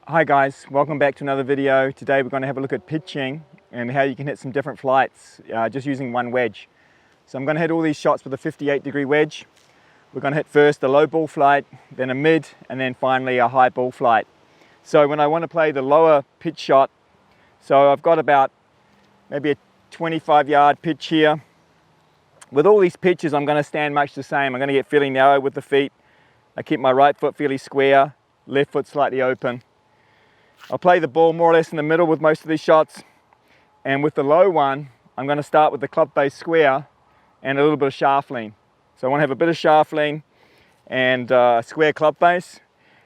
Hi guys, welcome back to another video. Today we're going to have a look at pitching and how you can hit some different flights just using one wedge. So I'm going to hit all these shots with a 58-degree wedge. We're going to hit first a low ball flight, then a mid, and then finally a high ball flight. So when I want to play the lower pitch shot, so I've got about maybe a 25-yard pitch here. With all these pitches I'm going to stand much the same. I'm going to get fairly narrow with the feet. I keep my right foot fairly square, left foot slightly open. I'll play the ball more or less in the middle with most of these shots, and with the low one I'm going to start with the club face square and a little bit of shaft lean. So I want to have a bit of shaft lean and square club face,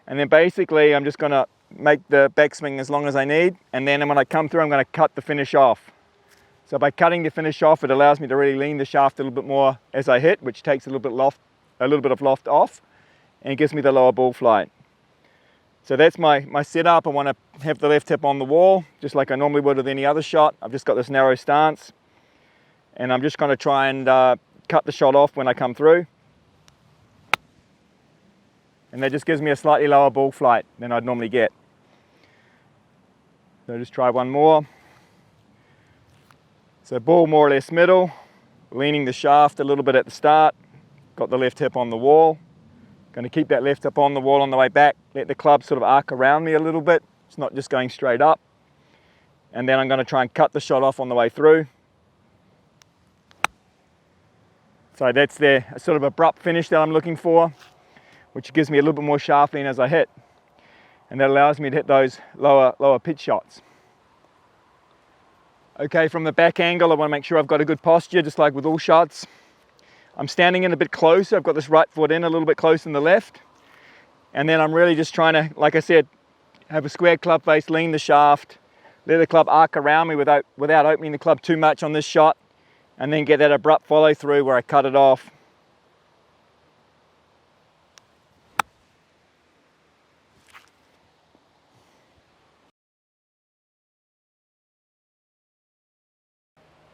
and then basically I'm just going to make the backswing as long as I need, and then when I come through I'm going to cut the finish off. So by cutting the finish off, it allows me to really lean the shaft a little bit more as I hit, which takes a little bit of loft off and gives me the lower ball flight. So that's my setup. I want to have the left hip on the wall, just like I normally would with any other shot. I've just got this narrow stance, and I'm just going to try and cut the shot off when I come through. And that just gives me a slightly lower ball flight than I'd normally get. So just try one more. So ball more or less middle, leaning the shaft a little bit at the start, got the left hip on the wall. Going to keep that left hip on the wall on the way back, let the club sort of arc around me a little bit. It's not just going straight up. And then I'm going to try and cut the shot off on the way through. So that's the sort of abrupt finish that I'm looking for, which gives me a little bit more shaft lean as I hit. And that allows me to hit those lower pitch shots. Okay, from the back angle I want to make sure I've got a good posture, just like with all shots. I'm standing in a bit closer. I've got this right foot in a little bit closer than the left. And then I'm really just trying to, like I said, have a square club face, lean the shaft, let the club arc around me without opening the club too much on this shot, and then get that abrupt follow through where I cut it off.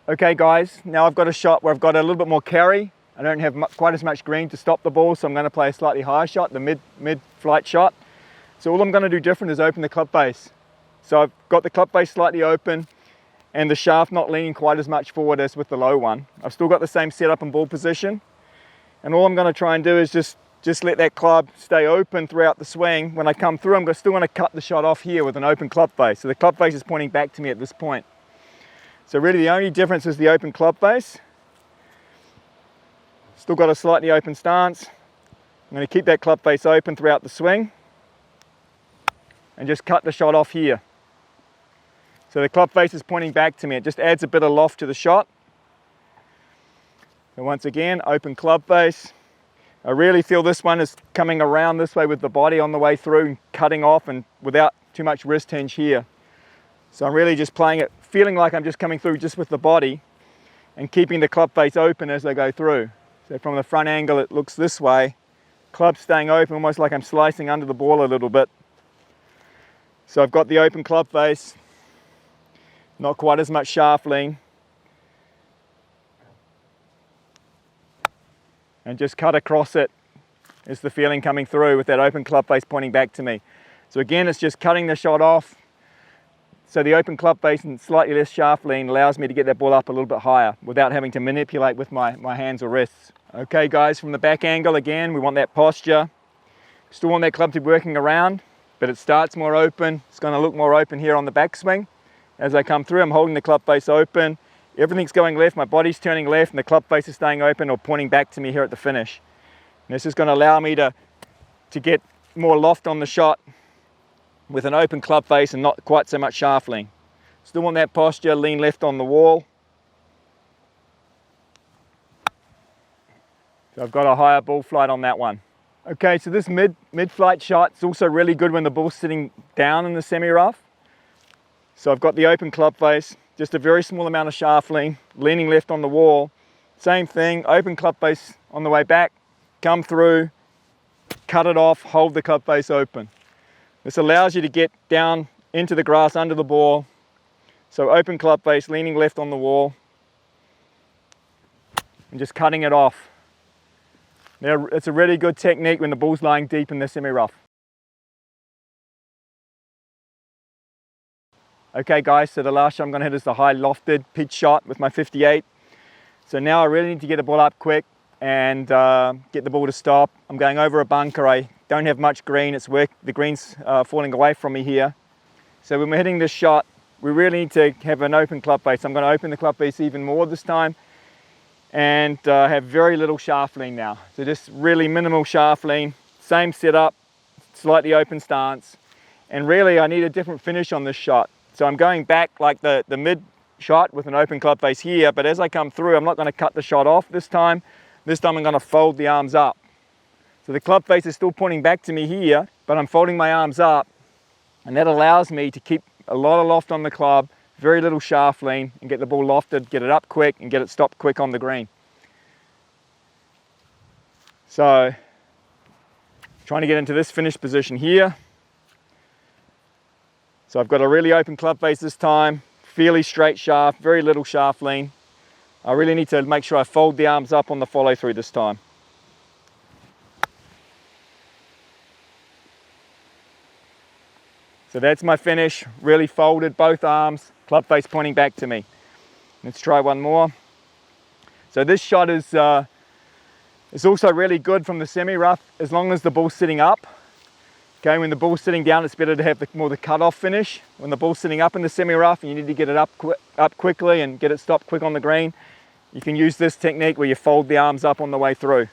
Okay guys, now I've got a shot where I've got a little bit more carry. I don't have quite as much green to stop the ball, so I'm going to play a slightly higher shot, the mid-flight shot. So all I'm going to do different is open the club face. So I've got the club face slightly open and the shaft not leaning quite as much forward as with the low one. I've still got the same setup and ball position. And all I'm going to try and do is just let that club stay open throughout the swing. When I come through, I'm still going to cut the shot off here with an open club face. So the club face is pointing back to me at this point. So really the only difference is the open club face. Still got a slightly open stance. I'm going to keep that club face open throughout the swing and just cut the shot off here. So the club face is pointing back to me. It just adds a bit of loft to the shot. And once again, open club face. I really feel this one is coming around this way with the body on the way through and cutting off and without too much wrist hinge here. So I'm really just playing it, feeling like I'm just coming through just with the body and keeping the club face open as I go through. So from the front angle it looks this way, club staying open, almost like I'm slicing under the ball a little bit. So I've got the open club face, not quite as much shaft lean, and just cut across it is the feeling coming through with that open club face pointing back to me. So again, it's just cutting the shot off. So the open club face and slightly less shaft lean allows me to get that ball up a little bit higher without having to manipulate with my hands or wrists. Okay guys, from the back angle again, we want that posture. Still want that club to be working around, but it starts more open. It's going to look more open here on the backswing. As I come through, I'm holding the club face open. Everything's going left, my body's turning left, and the club face is staying open or pointing back to me here at the finish. And this is going to allow me to get more loft on the shot with an open club face and not quite so much shaft lean. Still want that posture, lean left on the wall. So I've got a higher ball flight on that one. Okay, so this mid-flight shot is also really good when the ball's sitting down in the semi-rough. So I've got the open club face, just a very small amount of shaft lean, leaning left on the wall. Same thing, open club face on the way back, come through, cut it off, hold the club face open. This allows you to get down into the grass under the ball. So open club face, leaning left on the wall, and just cutting it off. Now, it's a really good technique when the ball's lying deep in the semi-rough. Okay guys, so the last shot I'm going to hit is the high lofted pitch shot with my 58. So now I really need to get the ball up quick and get the ball to stop. I'm going over a bunker. I don't have much green. The green's falling away from me here. So when we're hitting this shot, we really need to have an open club face. I'm going to open the club face even more this time and have very little shaft lean now. So just really minimal shaft lean, same setup, slightly open stance. And really I need a different finish on this shot. So I'm going back like the mid shot with an open club face here, but as I come through, I'm not going to cut the shot off this time. This time I'm going to fold the arms up. So the club face is still pointing back to me here, but I'm folding my arms up, and that allows me to keep a lot of loft on the club, very little shaft lean, and get the ball lofted, get it up quick, and get it stopped quick on the green. So trying to get into this finish position here. So I've got a really open club face this time, fairly straight shaft, very little shaft lean. I really need to make sure I fold the arms up on the follow through this time. So that's my finish, really folded, both arms, club face pointing back to me. Let's try one more. So this shot is also really good from the semi-rough as long as the ball's sitting up. Okay, when the ball's sitting down, it's better to have more the cut-off finish. When the ball's sitting up in the semi-rough and you need to get it up quickly and get it stopped quick on the green, you can use this technique where you fold the arms up on the way through.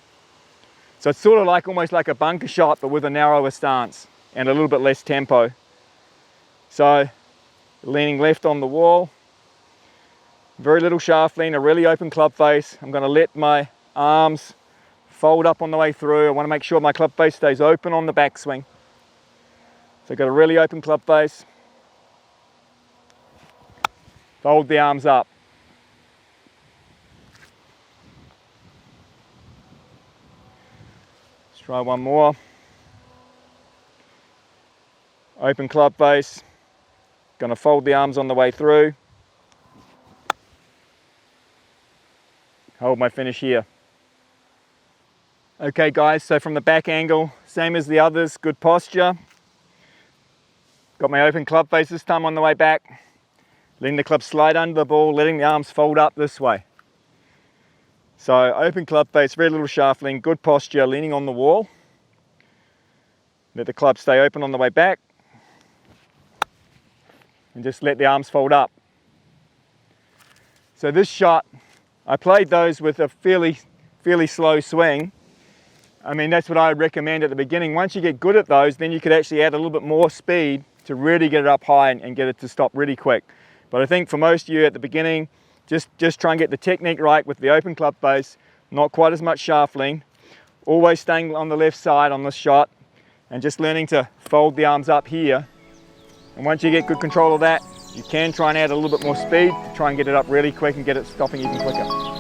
So it's sort of like almost like a bunker shot, but with a narrower stance and a little bit less tempo. So leaning left on the wall, very little shaft lean, a really open club face. I'm going to let my arms fold up on the way through. I want to make sure my club face stays open on the backswing. So I've got a really open club face. Fold the arms up. Let's try one more. Open club face. Going to fold the arms on the way through. Hold my finish here. Okay guys, so from the back angle, same as the others, good posture. Got my open club face this time on the way back. Letting the club slide under the ball, letting the arms fold up this way. So open club face, very little shaft lean, good posture, leaning on the wall. Let the club stay open on the way back. And just let the arms fold up. So this shot, I played those with a fairly slow swing. I mean, that's what I would recommend at the beginning. Once you get good at those, then you could actually add a little bit more speed to really get it up high and get it to stop really quick. But I think for most of you at the beginning, just try and get the technique right with the open club face, not quite as much shaft lean, always staying on the left side on this shot, and just learning to fold the arms up here. And once you get good control of that, you can try and add a little bit more speed to try and get it up really quick and get it stopping even quicker.